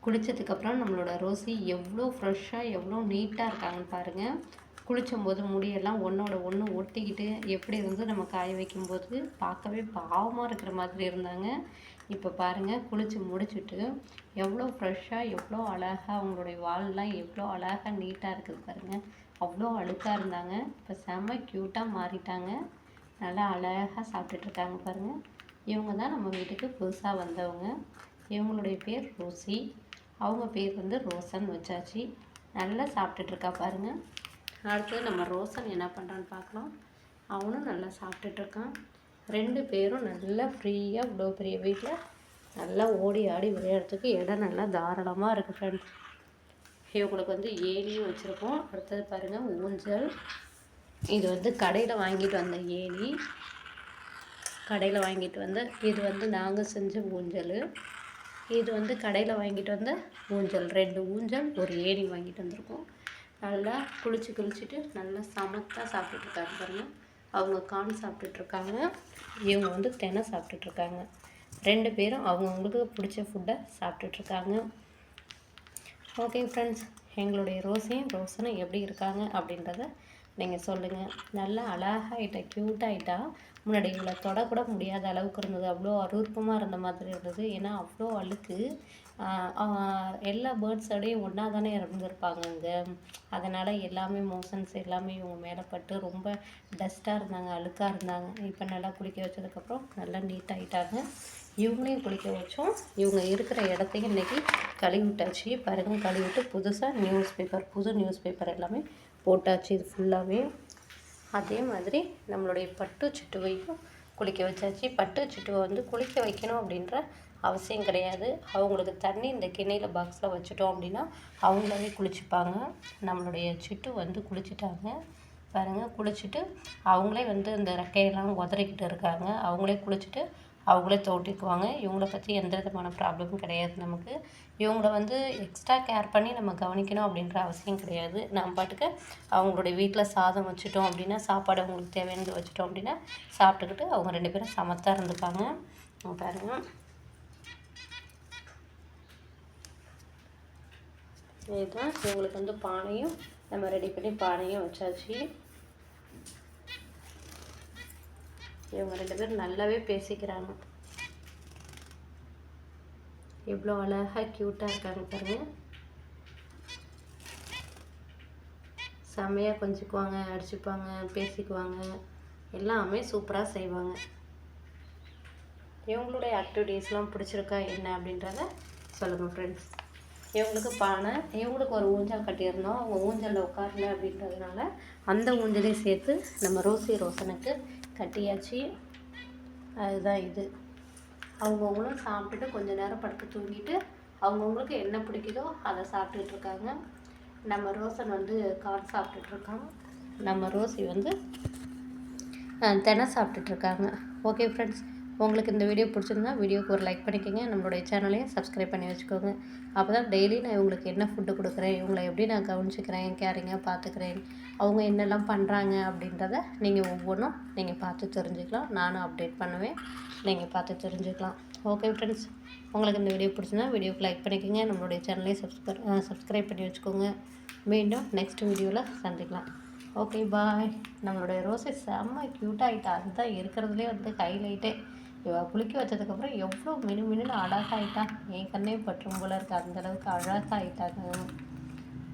குளித்ததுக்கப்புறம் நம்மளோட ரோசி எவ்வளோ ஃப்ரெஷ்ஷாக எவ்வளோ நீட்டாக இருக்காங்கன்னு பாருங்கள். குளிக்கும்போது முடியெல்லாம் ஒன்றோட ஒன்று ஒட்டிக்கிட்டு எப்படி இருந்து நம்ம காய வைக்கும்போது பார்க்கவே பாவமாக இருக்கிற மாதிரி இருந்தாங்க. இப்போ பாருங்கள், குளித்து முடிச்சுட்டு எவ்வளோ ஃப்ரெஷ்ஷாக எவ்வளோ அழகாக அவங்களுடைய வால்லாம் எவ்வளோ அழகாக நீட்டாக இருக்குது பாருங்கள். அவ்வளோ அழுக்காக இருந்தாங்க. இப்போ செம்ம க்யூட்டாக மாறிட்டாங்க. நல்லா அழகாக சாப்பிட்டுட்ருக்காங்க பாருங்கள். இவங்க தான் நம்ம வீட்டுக்கு புதுசாக வந்தவங்க. இவங்களுடைய பேர் ரோசி. அவங்க பேர் வந்து ரோசன் வச்சாச்சு. நல்லா சாப்பிட்டுட்ருக்கா பாருங்கள். அடுத்தது நம்ம ரோசன் என்ன பண்ணுறான்னு பார்க்கலாம். அவனும் நல்லா சாப்பிட்டுட்ருக்கான். 2 பேரும் நல்லா ஃப்ரீயாக இவ்வளோ பெரிய வீட்டில் நல்லா ஓடி ஆடி விளையாடுறதுக்கு இடம் நல்லா தாராளமாக இருக்குது ஃப்ரெண்ட்ஸ். இவங்களுக்கு வந்து ஏணியும் வச்சுருக்கோம். அடுத்தது பாருங்கள், ஊஞ்சல். இது வந்து கடையில் வாங்கிட்டு வந்த ஏணி. கடையில் வாங்கிட்டு வந்த இது வந்து நாங்கள் செஞ்ச ஊஞ்சல். இது வந்து கடையில் வாங்கிட்டு வந்த ஊஞ்சல். 2 ஊஞ்சல், ஒரு ஏணி வாங்கிட்டு வந்திருக்கோம். நல்லா குளிச்சுட்டு நல்லா சமத்தாக சாப்பிட்டுட்ருக்காங்க பாருங்கள். அவங்க கார்ன் சாப்பிட்டுட்ருக்காங்க. இவங்க வந்து தெனை சாப்பிட்டுட்ருக்காங்க. 2 பேரும் அவங்கவுங்களுக்கு பிடிச்ச ஃபுட்டை சாப்பிட்டுட்ருக்காங்க. ஓகே ஃப்ரெண்ட்ஸ், எங்களுடைய ரோசனும் எப்படி இருக்காங்க அப்படின்றத நீங்கள் சொல்லுங்கள். நல்லா அழகாகிட்டா, க்யூட்டாகிட்டா. முன்னாடி இவ்வளோ தொடக்கூட முடியாத அளவுக்கு இருந்தது. அவ்வளோ அருவருப்பமாக இருந்த மாதிரி இருந்தது. ஏன்னா அவ்வளோ அழுக்கு. எல்லா பேர்ட்ஸோடையும் ஒன்றா தானே இருந்திருப்பாங்க அங்கே. அதனால் எல்லாமே மோஷன்ஸ் எல்லாமே இவங்க மேலே பட்டு ரொம்ப டஸ்ட்டாக இருந்தாங்க, அழுக்காக இருந்தாங்க. இப்போ நல்லா குளிக்க வச்சதுக்கப்புறம் நல்லா நீட்டாகிட்டாங்க. இவங்களையும் குளிக்க வச்சோம். இவங்க இருக்கிற இடத்தையும் இன்றைக்கி கழுவி விட்டாச்சு பாருங்கள். கழுவிட்டு புதுசாக புது நியூஸ் பேப்பர் எல்லாமே போட்டாச்சு இது ஃபுல்லாகவே. அதே மாதிரி நம்மளுடைய பட்டு சிட்டுவையும் குளிக்க வச்சாச்சு. பட்டு சிட்டுவை வந்து குளிக்க வைக்கணும் அப்படின்ற அவசியம் கிடையாது. அவங்களுக்கு தண்ணி இந்த கிண்ணியில் பாக்ஸில் வச்சுட்டோம் அப்படின்னா அவங்களாவே குளிச்சுப்பாங்க. நம்மளுடைய சிட்டு வந்து குளிச்சுட்டாங்க பாருங்கள். குளிச்சுட்டு அவங்களே வந்து இந்த ரெக்கையெல்லாம் உதறிக்கிட்டு இருக்காங்க. அவங்களே குளிச்சுட்டு அவங்களே தோட்டிக்குவாங்க. இவங்கள பற்றி எந்த விதமான ப்ராப்ளமும் கிடையாது நமக்கு. இவங்கள வந்து எக்ஸ்ட்ரா கேர் பண்ணி நம்ம கவனிக்கணும் அப்படின்ற அவசியம் கிடையாது. நம்ம பாட்டுக்கு அவங்களுடைய வீட்டில் சாதம் வச்சுட்டோம் அப்படின்னா, சாப்பாடு அவங்களுக்கு தேவையானது வச்சுட்டோம் அப்படின்னா சாப்பிட்டுக்கிட்டு அவங்க 2 பேரும் சமத்தாக இருந்துப்பாங்க. பாருங்கள், இதுதான் இவங்களுக்கு வந்து பானையும் நம்ம ரெடி பண்ணி பானையும் வச்சாச்சு. இவங்க 2 பேரும் நல்லாவே பேசிக்கிறாங்க. இவ்வளோ அழகாக க்யூட்டாக இருக்காங்க பாருங்கள். செம்மையாக கொஞ்சிக்குவாங்க, அடிச்சுப்பாங்க, பேசிக்குவாங்க, எல்லாமே சூப்பராக செய்வாங்க. இவங்களுடைய ஆக்டிவிட்டீஸ்லாம் பிடிச்சிருக்கா என்ன அப்படின்றத சொல்லுங்கள் ஃப்ரெண்ட்ஸ். இவங்களுக்கு பானை, இவங்களுக்கு ஒரு ஊஞ்சல் கட்டியிருந்தோம். அவங்க ஊஞ்சலில் உட்காரல அப்படின்றதுனால அந்த ஊஞ்சலையும் சேர்த்து நம்ம ரோசனுக்கு கட்டியாச்சு. அதுதான் இது. அவங்கவுங்களும் சாப்பிட்டுட்டு கொஞ்சம் நேரம் படுத்து தூங்கிட்டு அவங்கவுங்களுக்கு என்ன பிடிக்குதோ அதை சாப்பிட்டுட்ருக்காங்க. நம்ம ரோசன் வந்து கார்ன் சாப்பிட்டுட்ருக்காங்க. நம்ம ரோசி வந்து தெனை சாப்பிட்டுட்ருக்காங்க. ஓகே ஃப்ரெண்ட்ஸ், உங்களுக்கு இந்த வீடியோ பிடிச்சிருந்தா வீடியோக்கு ஒரு லைக் பண்ணிக்கோங்க. நம்மளுடைய சேனலையும் சப்ஸ்கிரைப் பண்ணி வச்சுக்கோங்க. அப்போ தான் டெய்லி நான் இவங்களுக்கு என்ன ஃபுட்டு கொடுக்குறேன், இவங்களை எப்படி நான் கவனிச்சிக்கிறேன், கேரிங்காக பார்த்துக்கிறேன், அவங்க என்னெல்லாம் பண்ணுறாங்க அப்படின்றத நீங்கள் ஒவ்வொன்றும் நீங்கள் பார்த்து தெரிஞ்சுக்கலாம். நானும் அப்டேட் பண்ணுவேன், நீங்கள் பார்த்து தெரிஞ்சுக்கலாம். ஓகே ஃப்ரெண்ட்ஸ், உங்களுக்கு இந்த வீடியோ பிடிச்சிருந்தா வீடியோக்கு லைக் பண்ணிக்கோங்க. நம்மளுடைய சேனலையும் சப்ஸ்கிரைப் பண்ணி வச்சுக்கோங்க. மீண்டும் நெக்ஸ்ட் வீடியோவில் சந்திக்கலாம். Okay bye. நம்மளுடைய ரோஸை செம்ம க்யூட்டாகிட்டா. அதுதான் இருக்கிறதுலே வந்து ஹைலைட்டே. இவள் குளிக்க வச்சதுக்கப்புறம் எவ்வளோ மினுமினுன்னு அழகாகிட்டா. என் கண்ணே பற்றும் போல இருக்குது, அந்தளவுக்கு அழகாகிட்டாங்க.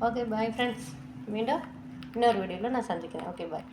ஓகே பாய் ஃப்ரெண்ட்ஸ், மீண்டும் இன்னொரு வீடியோவில் நான் சந்திக்கிறேன். Okay bye.